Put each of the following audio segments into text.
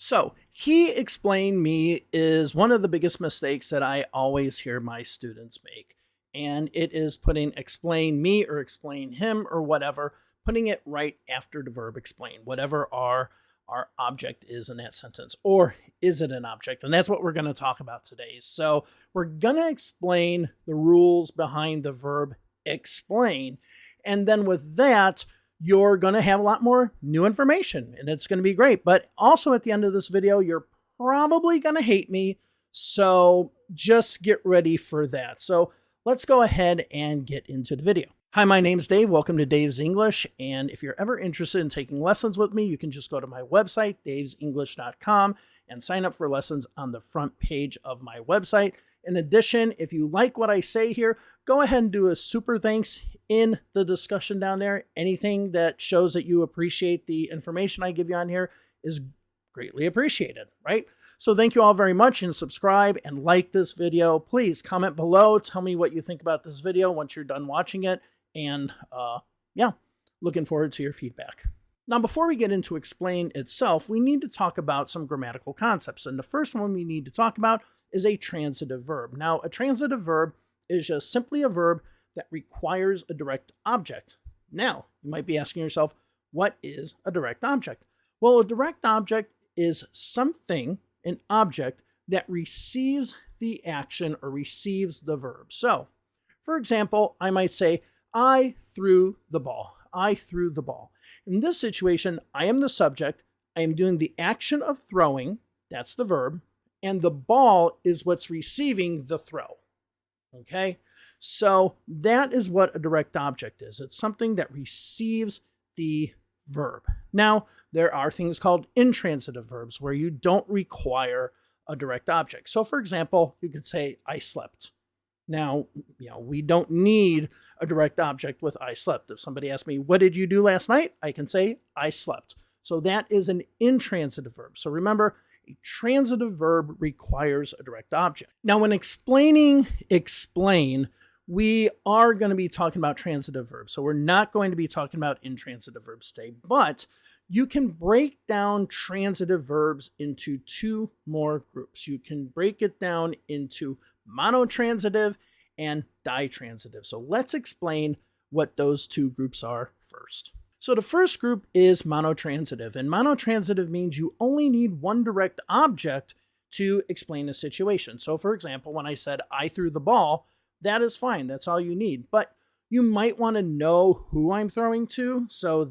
So, he explained me is one of the biggest mistakes that I always hear my students make. And it is putting explain me or explain him or whatever, putting it right after the verb explain, whatever our object is in that sentence. Or is it an object? And that's what we're going to talk about today. So, we're going to explain the rules behind the verb explain. And then with that, you're going to have a lot more new information and it's going to be great. But also at the end of this video, you're probably going to hate me. So just get ready for that. So let's go ahead and get into the video. Hi, my name's Dave. Welcome to Dave's English. And if you're ever interested in taking lessons with me, you can just go to my website, davesenglish.com, and sign up for lessons on the front page of my website. In addition, if you like what I say here, go ahead and do a super thanks in the discussion down there. Anything that shows that you appreciate the information I give you on here is greatly appreciated, right? So thank you all very much, and subscribe and like this video. Please comment below. Tell me what you think about this video once you're done watching it. And yeah, looking forward to your feedback. Now, before we get into explain itself, we need to talk about some grammatical concepts. And the first one we need to talk about is a transitive verb. Now, a transitive verb is just simply a verb that requires a direct object. Now, you might be asking yourself, what is a direct object? Well, a direct object is something, an object, that receives the action or receives the verb. So, for example, I might say, I threw the ball. I threw the ball. In this situation, I am the subject. I am doing the action of throwing. That's the verb. And the ball is what's receiving the throw. Okay? So that is what a direct object is. It's something that receives the verb. Now, there are things called intransitive verbs where you don't require a direct object. So for example, you could say, I slept. Now, we don't need a direct object with I slept. If somebody asks me, what did you do last night? I can say, I slept. So that is an intransitive verb. So remember, a transitive verb requires a direct object. Now, when explaining explain, we are going to be talking about transitive verbs. So we're not going to be talking about intransitive verbs today, but you can break down transitive verbs into two more groups. You can break it down into monotransitive and ditransitive. So let's explain what those two groups are first. So the first group is monotransitive, and monotransitive means you only need one direct object to explain a situation. So for example, when I said I threw the ball, that is fine. That's all you need. But you might want to know who I'm throwing to. So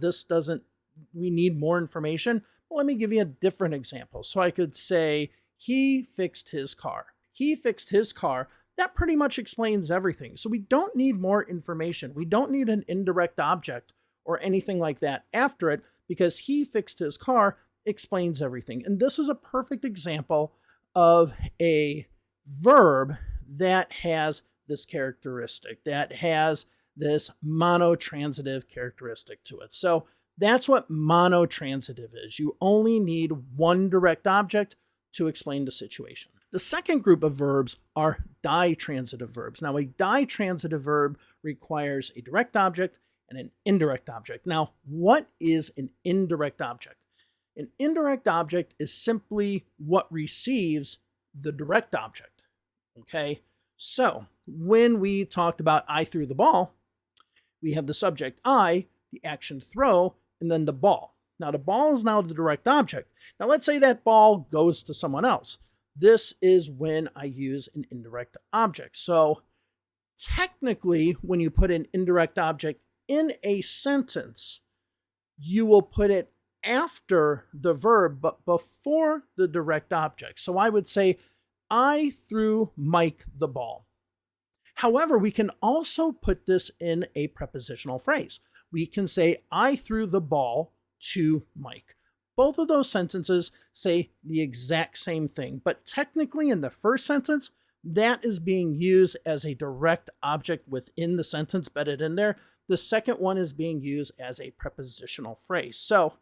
we need more information. Well, let me give you a different example. So I could say, he fixed his car. He fixed his car. That pretty much explains everything. So we don't need more information. We don't need an indirect object or anything like that after it, because he fixed his car explains everything. And this is a perfect example of a verb that has this characteristic, that has this monotransitive characteristic to it. So that's what monotransitive is. You only need one direct object to explain the situation. The second group of verbs are ditransitive verbs. Now, a ditransitive verb requires a direct object and an indirect object. Now, what is an indirect object? An indirect object is simply what receives the direct object. Okay? So, when we talked about I threw the ball, we have the subject I, the action throw, and then the ball. Now, the ball is now the direct object. Now, let's say that ball goes to someone else. This is when I use an indirect object. So, technically, when you put an indirect object in a sentence, you will put it after the verb, but before the direct object. So I would say, I threw Mike the ball. However, we can also put this in a prepositional phrase. We can say, I threw the ball to Mike. Both of those sentences say the exact same thing, but technically in the first sentence, that is being used as a direct object within the sentence embedded in there. The second one is being used as a prepositional phrase. So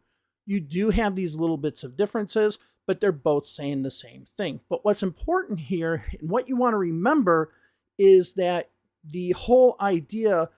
you do have these little bits of differences, but they're both saying the same thing. But what's important here, and what you want to remember, is that the whole idea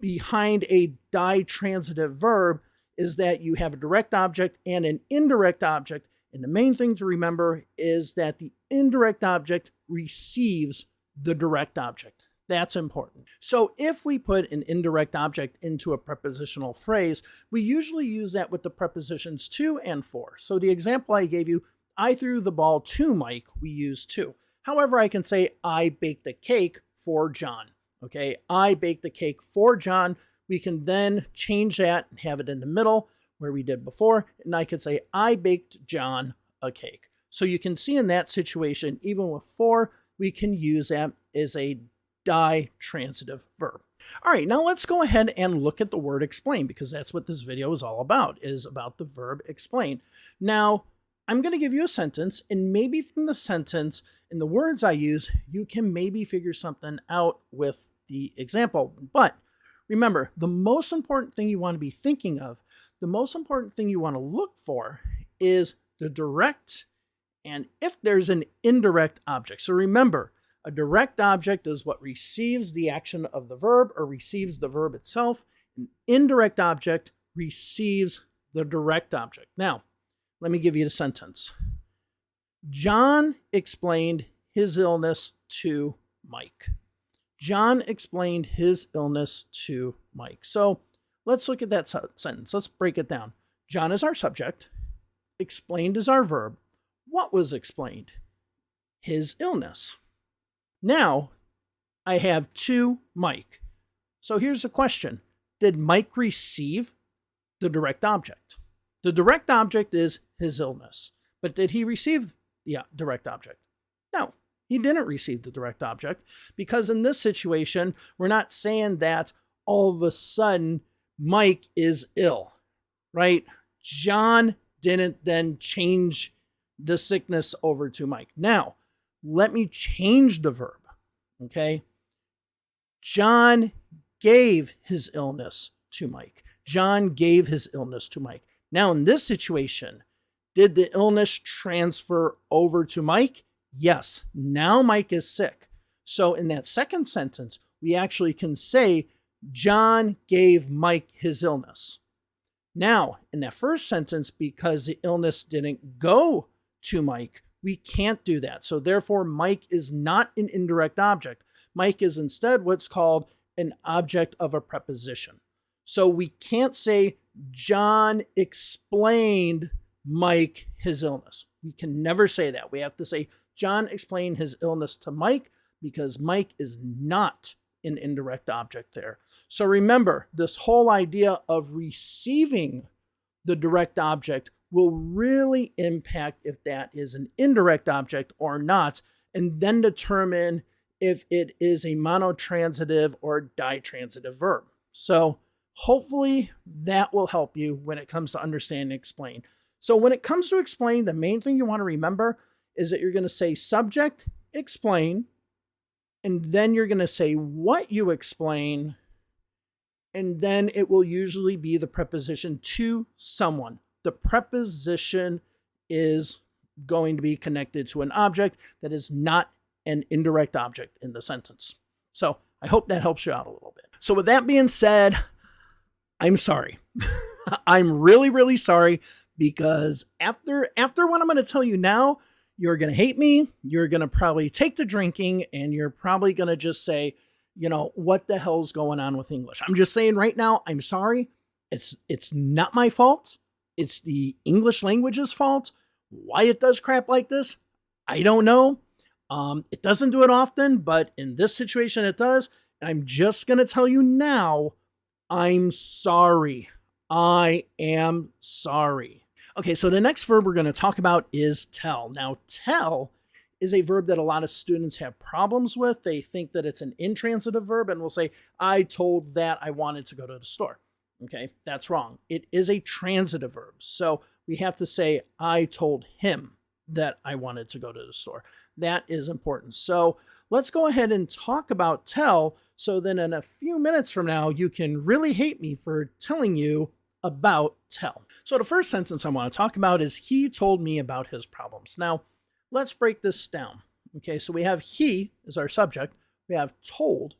behind a ditransitive verb is that you have a direct object and an indirect object, And the main thing to remember is that the indirect object receives the direct object. That's important. So if we put an indirect object into a prepositional phrase, we usually use that with the prepositions to and for. So the example I gave you, I threw the ball to Mike, we use to. However, I can say I baked a cake for John. Okay, I baked a cake for John. We can then change that and have it in the middle where we did before. And I could say I baked John a cake. So you can see in that situation, even with for, we can use that as a ditransitive verb. All right, now let's go ahead and look at the word explain, because that's what this video is all about, is about the verb explain. Now, I'm going to give you a sentence, and maybe from the sentence and the words I use, you can maybe figure something out with the example. But remember, the most important thing you want to be thinking of, the most important thing you want to look for is the direct and if there's an indirect object. So remember, a direct object is what receives the action of the verb or receives the verb itself. An indirect object receives the direct object. Now, let me give you the sentence. John explained his illness to Mike. John explained his illness to Mike. So let's look at that sentence. Let's break it down. John is our subject. Explained is our verb. What was explained? His illness. Now, I have to Mike. So here's the question. Did Mike receive the direct object? The direct object is his illness. But did he receive the direct object? No, he didn't receive the direct object, because in this situation, we're not saying that all of a sudden Mike is ill, right? John didn't then change the sickness over to Mike. Now, let me change the verb, okay? John gave his illness to Mike. John gave his illness to Mike. Now, in this situation, did the illness transfer over to Mike? Yes. Now Mike is sick. So in that second sentence, we actually can say John gave Mike his illness. Now, in that first sentence, because the illness didn't go to Mike, we can't do that. So therefore, Mike is not an indirect object. Mike is instead what's called an object of a preposition. So we can't say John explained Mike his illness. We can never say that. We have to say John explained his illness to Mike, because Mike is not an indirect object there. So remember, this whole idea of receiving the direct object will really impact if that is an indirect object or not, and then determine if it is a monotransitive or ditransitive verb. So hopefully that will help you when it comes to understanding explain. So when it comes to explain, the main thing you want to remember is that you're going to say subject, explain, and then you're going to say what you explain, and then it will usually be the preposition to someone. The preposition is going to be connected to an object that is not an indirect object in the sentence. So I hope that helps you out a little bit. So with that being said, I'm sorry. I'm really, really sorry, because after what I'm going to tell you now, you're going to hate me. You're going to probably take to drinking, and you're probably going to just say, you know, what the hell's going on with English? I'm just saying right now, I'm sorry. It's not my fault. It's the English language's fault. Why it does crap like this, I don't know. It doesn't do it often, but in this situation it does. And I'm just going to tell you now, I'm sorry. I am sorry. Okay, so the next verb we're going to talk about is tell. Now, tell is a verb that a lot of students have problems with. They think that it's an intransitive verb and will say, I told that I wanted to go to the store. Okay, that's wrong. It is a transitive verb. So we have to say, I told him that I wanted to go to the store. That is important. So let's go ahead and talk about tell. So then in a few minutes from now, you can really hate me for telling you about tell. So the first sentence I want to talk about is he told me about his problems. Now, let's break this down. Okay, so we have he as our subject. We have told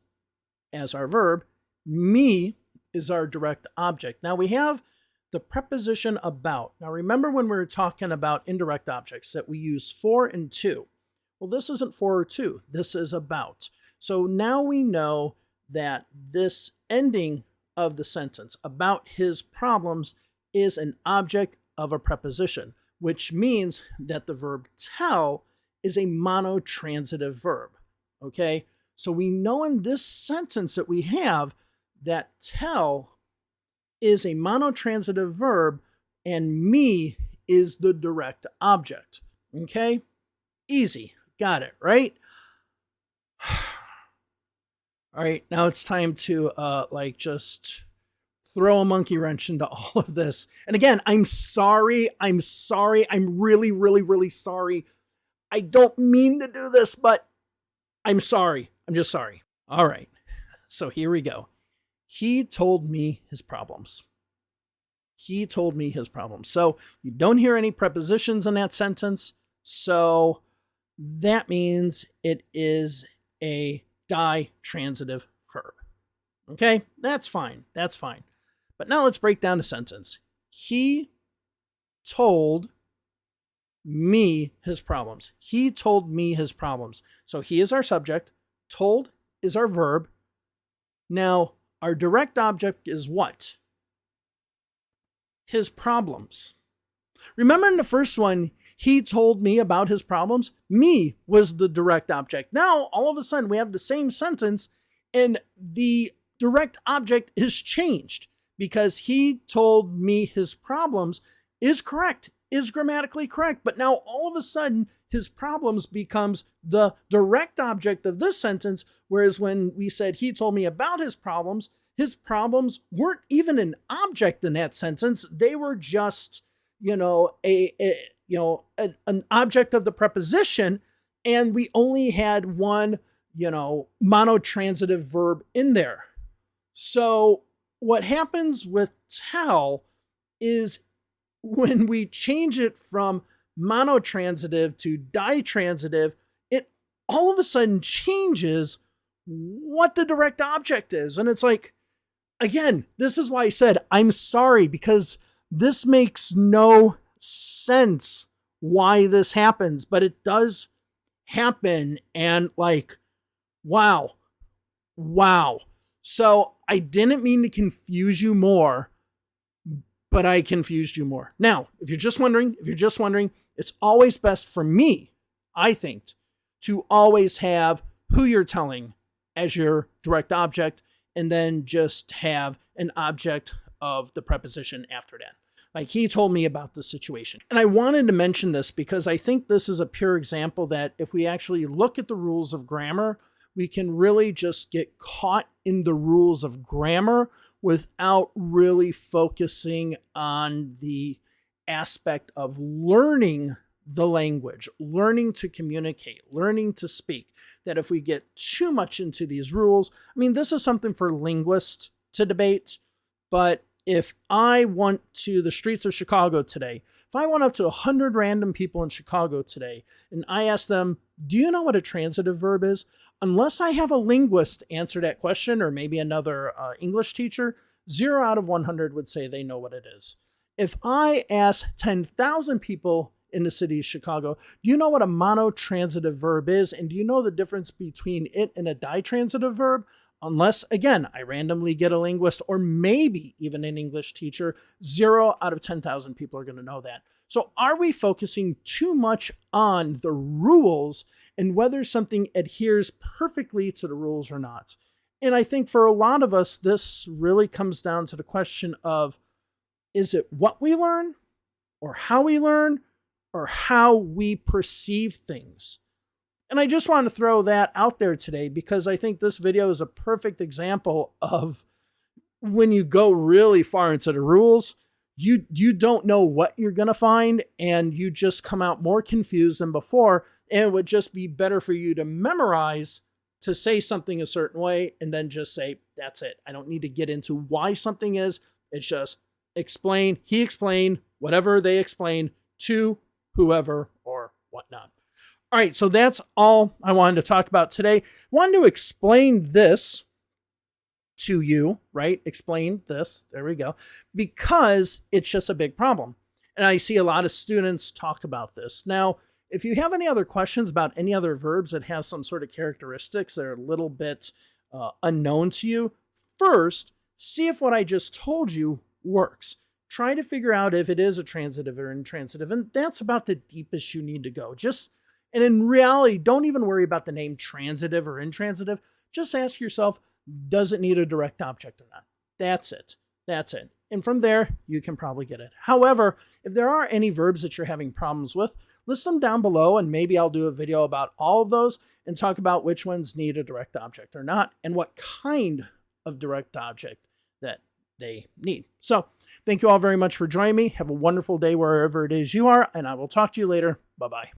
as our verb. Me is our direct object. Now we have the preposition about. Now remember when we were talking about indirect objects that we use for and to. Well, this isn't for or to, this is about. So now we know that this ending of the sentence, about his problems, is an object of a preposition, which means that the verb tell is a monotransitive verb. Okay, so we know in this sentence that we have that tell is a monotransitive verb and me is the direct object. Okay, easy, got it, right? All right, now it's time to just throw a monkey wrench into all of this. And again, I'm sorry. I'm really, really, really sorry. I don't mean to do this, but I'm sorry. I'm just sorry. All right. So here we go. He told me his problems. He told me his problems. So you don't hear any prepositions in that sentence. So that means it is a ditransitive verb. Okay, that's fine. That's fine. But now let's break down the sentence. He told me his problems. He told me his problems. So he is our subject. Told is our verb. Now, our direct object is what? His problems. Remember in the first one, he told me about his problems. Me was the direct object. Now, all of a sudden, we have the same sentence and the direct object is changed because he told me his problems is correct, is grammatically correct. But now all of a sudden, his problems becomes the direct object of this sentence. Whereas when we said he told me about his problems weren't even an object in that sentence. They were just, an object of the preposition. And we only had one, monotransitive verb in there. So what happens with tell is when we change it from monotransitive to ditransitive, it all of a sudden changes what the direct object is. And it's like, again, this is why I said, I'm sorry, because this makes no sense why this happens, but it does happen. And wow. So I didn't mean to confuse you more, but I confused you more. Now, if you're just wondering, it's always best for me, I think, to always have who you're telling as your direct object and then just have an object of the preposition after that. Like he told me about the situation. And I wanted to mention this because I think this is a pure example that if we actually look at the rules of grammar, we can really just get caught in the rules of grammar without really focusing on the aspect of learning the language, learning to communicate, learning to speak. That if we get too much into these rules, I mean, this is something for linguists to debate, but if I went to the streets of Chicago today, if I went up to 100 random people in Chicago today and I asked them, do you know what a transitive verb is? Unless I have a linguist answer that question, or maybe another English teacher, 0 out of 100 would say they know what it is. If I ask 10,000 people in the city of Chicago, do you know what a monotransitive verb is? And do you know the difference between it and a ditransitive verb? Unless, again, I randomly get a linguist or maybe even an English teacher, 0 out of 10,000 people are going to know that. So are we focusing too much on the rules and whether something adheres perfectly to the rules or not? And I think for a lot of us, this really comes down to the question of, is it what we learn or how we learn or how we perceive things? And I just want to throw that out there today because I think this video is a perfect example of when you go really far into the rules, you don't know what you're going to find and you just come out more confused than before. And it would just be better for you to memorize to say something a certain way and then just say, that's it. I don't need to get into why something is. It's just explain, he explained, whatever they explain to whoever or whatnot. All right, so that's all I wanted to talk about today. I wanted to explain this to you, right? Explain this. There we go. Because it's just a big problem. And I see a lot of students talk about this. Now, if you have any other questions about any other verbs that have some sort of characteristics that are a little bit unknown to you, first, see if what I just told you works. Try to figure out if it is a transitive or intransitive, and that's about the deepest you need to go. And in reality, don't even worry about the name transitive or intransitive. Just ask yourself, does it need a direct object or not? That's it. That's it. And from there, you can probably get it. However, if there are any verbs that you're having problems with, list them down below, and maybe I'll do a video about all of those and talk about which ones need a direct object or not, and what kind of direct object that they need. So thank you all very much for joining me. Have a wonderful day wherever it is you are, and I will talk to you later. Bye-bye.